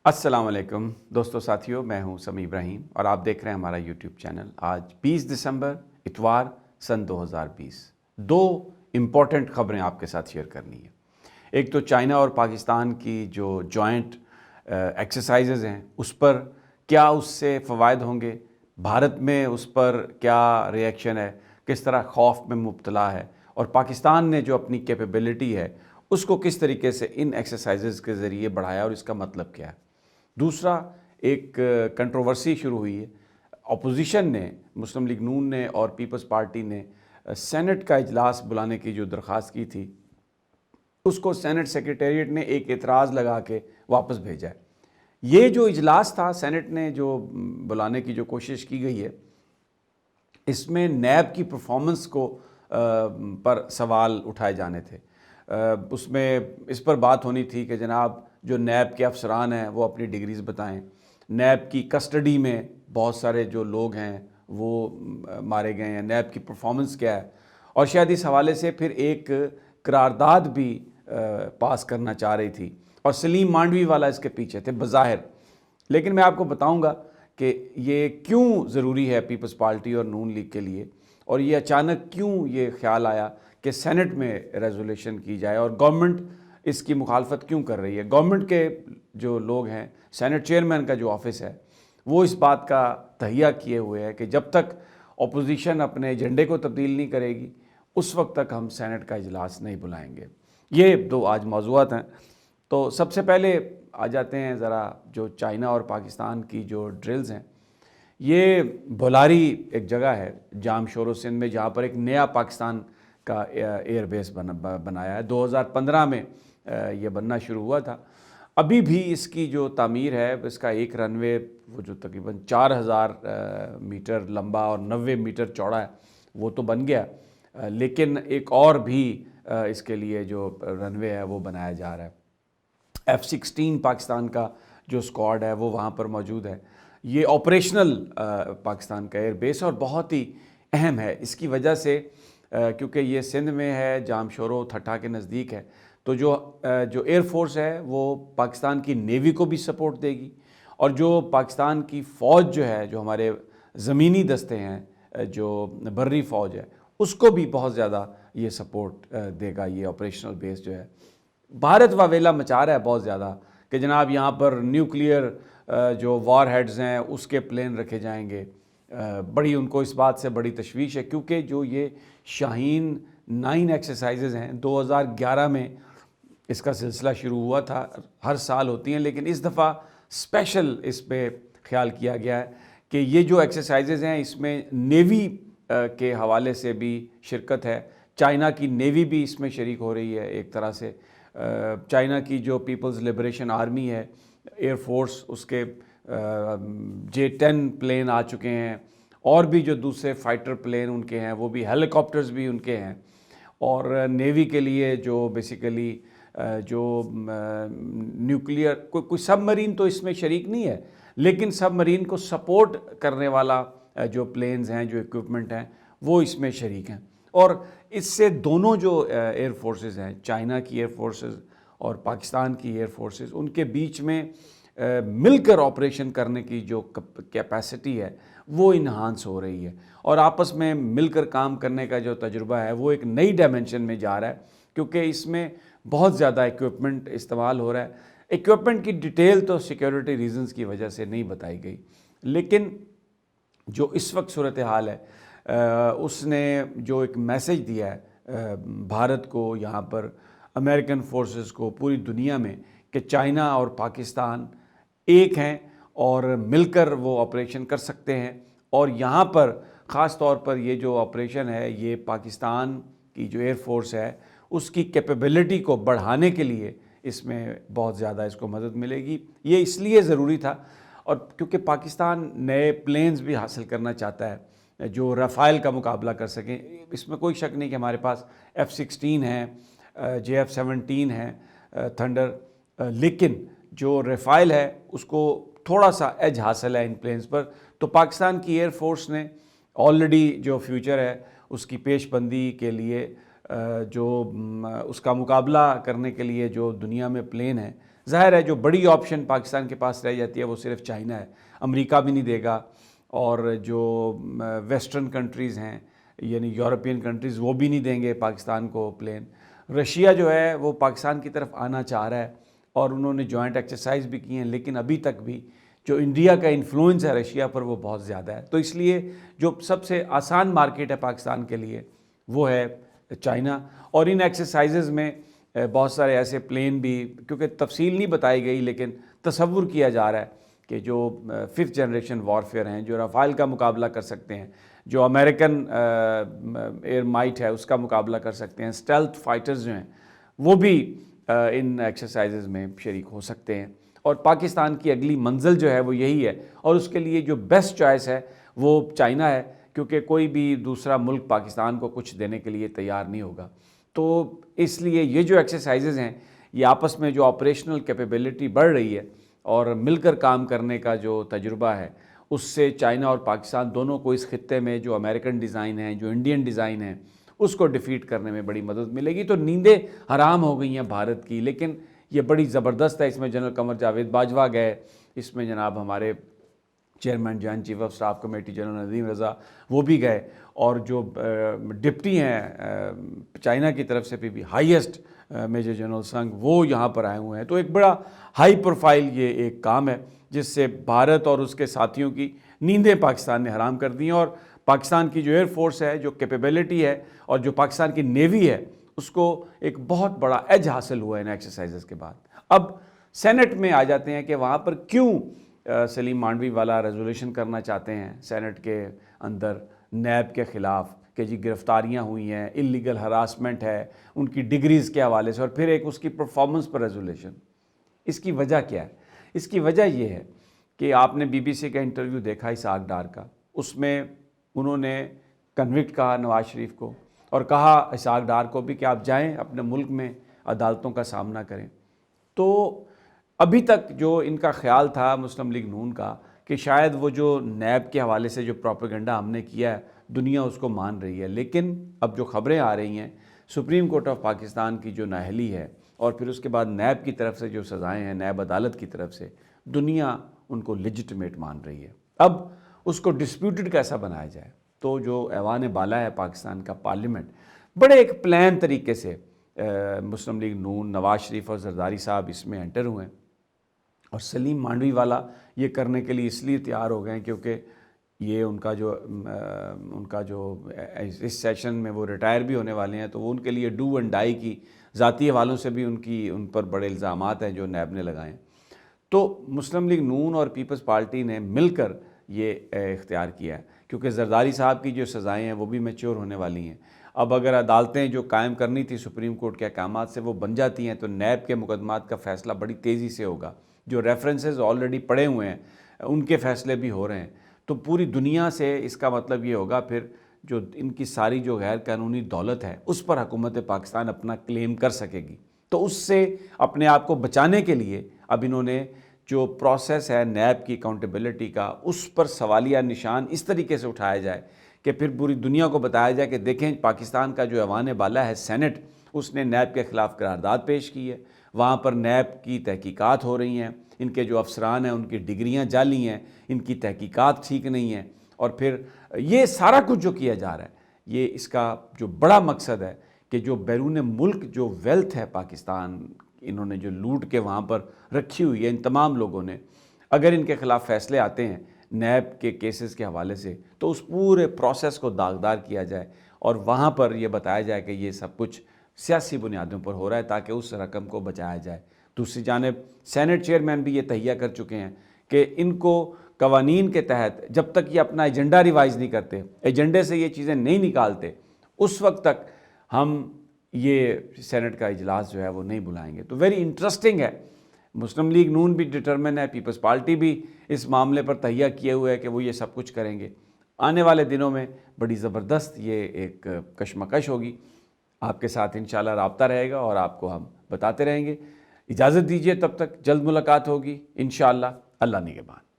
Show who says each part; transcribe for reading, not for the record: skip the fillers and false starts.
Speaker 1: السلام علیکم دوستو ساتھیوں، میں ہوں سمیع ابراہیم اور آپ دیکھ رہے ہیں ہمارا یوٹیوب چینل۔ آج 20 دسمبر اتوار سن 2020، دو امپورٹنٹ خبریں آپ کے ساتھ شیئر کرنی ہے۔ ایک تو چائنا اور پاکستان کی جو جوائنٹ ایکسرسائزز ہیں اس پر کیا اس سے فوائد ہوں گے، بھارت میں اس پر کیا ریئیکشن ہے، کس طرح خوف میں مبتلا ہے، اور پاکستان نے جو اپنی کیپیبلٹی ہے اس کو کس طریقے سے ان ایکسرسائزز کے ذریعے بڑھایا اور اس کا مطلب کیا ہے۔ دوسرا، ایک کنٹروورسی شروع ہوئی ہے۔ اپوزیشن نے، مسلم لیگ نون نے اور پیپلز پارٹی نے سینٹ کا اجلاس بلانے کی جو درخواست کی تھی اس کو سینٹ سیکریٹریٹ نے ایک اعتراض لگا کے واپس بھیجا ہے۔ یہ جو اجلاس تھا سینٹ نے جو بلانے کی جو کوشش کی گئی ہے، اس میں نیب کی پرفارمنس کو پر سوال اٹھائے جانے تھے۔ اس میں اس پر بات ہونی تھی کہ جناب جو نیب کے افسران ہیں وہ اپنی ڈگریز بتائیں، نیب کی کسٹڈی میں بہت سارے جو لوگ ہیں وہ مارے گئے ہیں، نیب کی پرفارمنس کیا ہے، اور شاید اس حوالے سے پھر ایک قرارداد بھی پاس کرنا چاہ رہی تھی، اور سلیم مانڈوی والا اس کے پیچھے تھے بظاہر۔ لیکن میں آپ کو بتاؤں گا کہ یہ کیوں ضروری ہے پیپلز پارٹی اور نون لیگ کے لیے، اور یہ اچانک کیوں یہ خیال آیا کہ سینٹ میں ریزولیوشن کی جائے، اور گورنمنٹ اس کی مخالفت کیوں کر رہی ہے۔ گورنمنٹ کے جو لوگ ہیں، سینٹ چیئرمین کا جو آفس ہے، وہ اس بات کا تہیہ کیے ہوئے ہے کہ جب تک اپوزیشن اپنے ایجنڈے کو تبدیل نہیں کرے گی اس وقت تک ہم سینٹ کا اجلاس نہیں بلائیں گے۔ یہ دو آج موضوعات ہیں۔ تو سب سے پہلے آ جاتے ہیں ذرا جو چائنا اور پاکستان کی جو ڈرلز ہیں۔ یہ بولاری ایک جگہ ہے جام شور سندھ میں، جہاں پر ایک نیا پاکستان کا ایئر بیس بنایا ہے۔ 2015 میں یہ بننا شروع ہوا تھا۔ ابھی بھی اس کی جو تعمیر ہے، اس کا ایک رن وے وہ جو تقریباً 4000 میٹر لمبا اور 90 میٹر چوڑا ہے وہ تو بن گیا، لیکن ایک اور بھی اس کے لیے جو رن وے ہے وہ بنایا جا رہا ہے۔ F-16 پاکستان کا جو اسکواڈ ہے وہ وہاں پر موجود ہے۔ یہ آپریشنل پاکستان کا ایئر بیس اور بہت ہی اہم ہے اس کی وجہ سے، کیونکہ یہ سندھ میں ہے، جام شورو تھٹھا کے نزدیک ہے، تو جو ایئر فورس ہے وہ پاکستان کی نیوی کو بھی سپورٹ دے گی، اور جو پاکستان کی فوج جو ہے، جو ہمارے زمینی دستے ہیں، جو بری فوج ہے، اس کو بھی بہت زیادہ یہ سپورٹ دے گا۔ یہ آپریشنل بیس جو ہے بھارت واویلا مچا رہا ہے بہت زیادہ کہ جناب یہاں پر نیوکلیئر جو وار ہیڈز ہیں اس کے پلین رکھے جائیں گے۔ بڑی ان کو اس بات سے بڑی تشویش ہے، کیونکہ جو یہ شاہین 9 ایکسرسائزز ہیں 2011 میں اس کا سلسلہ شروع ہوا تھا، ہر سال ہوتی ہیں، لیکن اس دفعہ اسپیشل اس پہ خیال کیا گیا ہے کہ یہ جو ایکسرسائزز ہیں اس میں نیوی کے حوالے سے بھی شرکت ہے۔ چائنا کی نیوی بھی اس میں شریک ہو رہی ہے ایک طرح سے۔ چائنا کی جو پیپلز لبریشن آرمی ہے، ایئر فورس، اس کے J-10 پلین آ چکے ہیں، اور بھی جو دوسرے فائٹر پلین ان کے ہیں وہ بھی، ہیلی کاپٹرز بھی ان کے ہیں، اور نیوی کے لیے جو بیسیکلی جو نیوکلیئر کوئی سب مرین تو اس میں شریک نہیں ہے، لیکن سب مرین کو سپورٹ کرنے والا جو پلینز ہیں، جو ایکوپمنٹ ہیں، وہ اس میں شریک ہیں۔ اور اس سے دونوں جو ایئر فورسز ہیں، چائنا کی ایئر فورسز اور پاکستان کی ایئر فورسز، ان کے بیچ میں مل کر آپریشن کرنے کی جو کیپیسٹی ہے وہ انہانس ہو رہی ہے، اور آپس میں مل کر کام کرنے کا جو تجربہ ہے وہ ایک نئی ڈائمنشن میں جا رہا ہے، کیونکہ اس میں بہت زیادہ ایکوپمنٹ استعمال ہو رہا ہے۔ ایکوپمنٹ کی ڈیٹیل تو سیکیورٹی ریزنز کی وجہ سے نہیں بتائی گئی، لیکن جو اس وقت صورتحال ہے اس نے جو ایک میسج دیا ہے بھارت کو، یہاں پر امریکن فورسز کو، پوری دنیا میں، کہ چائنا اور پاکستان ایک ہیں اور مل کر وہ آپریشن کر سکتے ہیں، اور یہاں پر خاص طور پر یہ جو آپریشن ہے یہ پاکستان کی جو ایئر فورس ہے اس کی کیپیبلٹی کو بڑھانے کے لیے اس میں بہت زیادہ اس کو مدد ملے گی۔ یہ اس لیے ضروری تھا اور کیونکہ پاکستان نئے پلینز بھی حاصل کرنا چاہتا ہے جو رافائل کا مقابلہ کر سکیں۔ اس میں کوئی شک نہیں کہ ہمارے پاس F-16 ہیں، JF-17 ہیں تھنڈر، لیکن جو رافائل ہے اس کو تھوڑا سا ایج حاصل ہے ان پلینز پر۔ تو پاکستان کی ایئر فورس نے آلریڈی جو فیوچر ہے اس کی پیش بندی کے لیے، جو اس کا مقابلہ کرنے کے لیے جو دنیا میں پلین ہیں ظاہر ہے جو بڑی آپشن پاکستان کے پاس رہ جاتی ہے وہ صرف چائنا ہے، امریکہ بھی نہیں دے گا، اور جو ویسٹرن کنٹریز ہیں یعنی یورپین کنٹریز وہ بھی نہیں دیں گے پاکستان کو پلین۔ رشیا جو ہے وہ پاکستان کی طرف آنا چاہ رہا ہے اور انہوں نے جوائنٹ ایکسرسائز بھی کی ہیں، لیکن ابھی تک بھی جو انڈیا کا انفلوئنس ہے رشیا پر وہ بہت زیادہ ہے، تو اس لیے جو سب سے آسان مارکیٹ ہے پاکستان کے لیے وہ ہے چائنا۔ اور ان ایکسرسائزز میں بہت سارے ایسے پلین بھی، کیونکہ تفصیل نہیں بتائی گئی لیکن تصور کیا جا رہا ہے کہ جو 5th جنریشن وارفیئر ہیں، جو رافائل کا مقابلہ کر سکتے ہیں، جو امریکن ایئر مائٹ ہے اس کا مقابلہ کر سکتے ہیں، اسٹیلتھ فائٹرز جو ہیں وہ بھی ان ایکسرسائزز میں شریک ہو سکتے ہیں۔ اور پاکستان کی اگلی منزل جو ہے وہ یہی ہے، اور اس کے لیے جو بیسٹ چوائس ہے وہ چائنا ہے، کیونکہ کوئی بھی دوسرا ملک پاکستان کو کچھ دینے کے لیے تیار نہیں ہوگا۔ تو اس لیے یہ جو ایکسرسائزز ہیں یہ آپس میں جو آپریشنل کیپیبلٹی بڑھ رہی ہے اور مل کر کام کرنے کا جو تجربہ ہے، اس سے چائنا اور پاکستان دونوں کو اس خطے میں جو امریکن ڈیزائن ہیں، جو انڈین ڈیزائن ہیں، اس کو ڈیفیٹ کرنے میں بڑی مدد ملے گی۔ تو نیندیں حرام ہو گئی ہیں بھارت کی، لیکن یہ بڑی زبردست ہے۔ اس میں جنرل قمر جاوید باجوہ گئے، اس میں جناب ہمارے chairman joint chief of staff committee general Nadeem Raza وہ بھی گئے، اور جو ڈپٹی ہیں چائنا کی طرف سے بھی ہائیسٹ میجر جنرل سنگھ وہ یہاں پر آئے ہوئے ہیں۔ تو ایک بڑا ہائی پروفائل یہ ایک کام ہے جس سے بھارت اور اس کے ساتھیوں کی نیندیں پاکستان نے حرام کر دی ہیں، اور پاکستان کی جو ایئر فورس ہے، جو کیپیبلٹی ہے، اور جو پاکستان کی نیوی ہے، اس کو ایک بہت بڑا ایج حاصل ہوا ہے ان ایکسرسائزز کے بعد۔ اب سینٹ میں آ جاتے ہیں کہ وہاں پر کیوں سلیم مانڈوی والا ریزولوشن کرنا چاہتے ہیں سینٹ کے اندر نیب کے خلاف کہ جی گرفتاریاں ہوئی ہیں، اللیگل ہراسمنٹ ہے ان کی ڈگریز کے حوالے سے، اور پھر ایک اس کی پرفارمنس پر ریزولوشن۔ اس کی وجہ کیا ہے؟ اس کی وجہ یہ ہے کہ آپ نے بی بی سی کا انٹرویو دیکھا اسحاق ڈار کا، اس میں انہوں نے کنوکٹ کہا نواز شریف کو، اور کہا اسحاق ڈار کو بھی کہ آپ جائیں اپنے ملک میں عدالتوں کا سامنا کریں۔ تو ابھی تک جو ان کا خیال تھا مسلم لیگ نون کا کہ شاید وہ جو نیب کے حوالے سے جو پروپیگنڈا ہم نے کیا ہے دنیا اس کو مان رہی ہے، لیکن اب جو خبریں آ رہی ہیں سپریم کورٹ آف پاکستان کی جو نااہلی ہے، اور پھر اس کے بعد نیب کی طرف سے جو سزائیں ہیں، نیب عدالت کی طرف سے، دنیا ان کو لیجٹمیٹ مان رہی ہے۔ اب اس کو ڈسپیوٹڈ کیسا بنایا جائے؟ تو جو ایوان بالا ہے پاکستان کا پارلیمنٹ، بڑے ایک پلان طریقے سے مسلم لیگ نون، نواز شریف اور زرداری صاحب اس میں انٹر ہوئے ہیں، اور سلیم مانڈوی والا یہ کرنے کے لیے اس لیے تیار ہو گئے ہیں کیونکہ یہ ان کا جو اس سیشن میں وہ ریٹائر بھی ہونے والے ہیں، تو وہ ان کے لیے ڈو اینڈ ڈائی کی ذاتی حوالوں سے بھی ان پر بڑے الزامات ہیں جو نیب نے لگائے ہیں۔ تو مسلم لیگ نون اور پیپلز پارٹی نے مل کر یہ اختیار کیا ہے، کیونکہ زرداری صاحب کی جو سزائیں ہیں وہ بھی میچور ہونے والی ہیں۔ اب اگر عدالتیں جو قائم کرنی تھی سپریم کورٹ کے احکامات سے وہ بن جاتی ہیں، تو نیب کے مقدمات کا فیصلہ بڑی تیزی سے ہوگا، جو ریفرنسز آلریڈی پڑے ہوئے ہیں ان کے فیصلے بھی ہو رہے ہیں۔ تو پوری دنیا سے اس کا مطلب یہ ہوگا پھر جو ان کی ساری جو غیر قانونی دولت ہے اس پر حکومت پاکستان اپنا کلیم کر سکے گی۔ تو اس سے اپنے آپ کو بچانے کے لیے اب انہوں نے جو پروسیس ہے نیب کی اکاؤنٹیبلٹی کا، اس پر سوالیہ نشان اس طریقے سے اٹھایا جائے کہ پھر پوری دنیا کو بتایا جائے کہ دیکھیں پاکستان کا جو ایوان بالا ہے سینٹ، اس نے نیب کے خلاف قرارداد پیش کی ہے، وہاں پر نیب کی تحقیقات ہو رہی ہیں، ان کے جو افسران ہیں ان کی ڈگریاں جعلی ہیں، ان کی تحقیقات ٹھیک نہیں ہیں، اور پھر یہ سارا کچھ جو کیا جا رہا ہے یہ اس کا جو بڑا مقصد ہے کہ جو بیرون ملک جو ویلتھ ہے پاکستان انہوں نے جو لوٹ کے وہاں پر رکھی ہوئی ہے ان تمام لوگوں نے، اگر ان کے خلاف فیصلے آتے ہیں نیب کے کیسز کے حوالے سے تو اس پورے پروسیس کو داغدار کیا جائے، اور وہاں پر یہ بتایا جائے کہ یہ سب کچھ سیاسی بنیادوں پر ہو رہا ہے تاکہ اس رقم کو بچایا جائے۔ دوسری جانب سینٹ چیئرمین بھی یہ تہیہ کر چکے ہیں کہ ان کو قوانین کے تحت جب تک یہ اپنا ایجنڈا ریوائز نہیں کرتے، ایجنڈے سے یہ چیزیں نہیں نکالتے، اس وقت تک ہم یہ سینٹ کا اجلاس جو ہے وہ نہیں بلائیں گے۔ تو ویری انٹرسٹنگ ہے، مسلم لیگ نون بھی ڈٹرمن ہے، پیپلز پارٹی بھی اس معاملے پر تہیہ کیے ہوئے ہے کہ وہ یہ سب کچھ کریں گے۔ آنے والے دنوں میں بڑی زبردست یہ ایک کشمکش ہوگی، آپ کے ساتھ انشاءاللہ رابطہ رہے گا اور آپ کو ہم بتاتے رہیں گے۔ اجازت دیجیے، تب تک جلد ملاقات ہوگی انشاءاللہ۔ اللہ نگہبان۔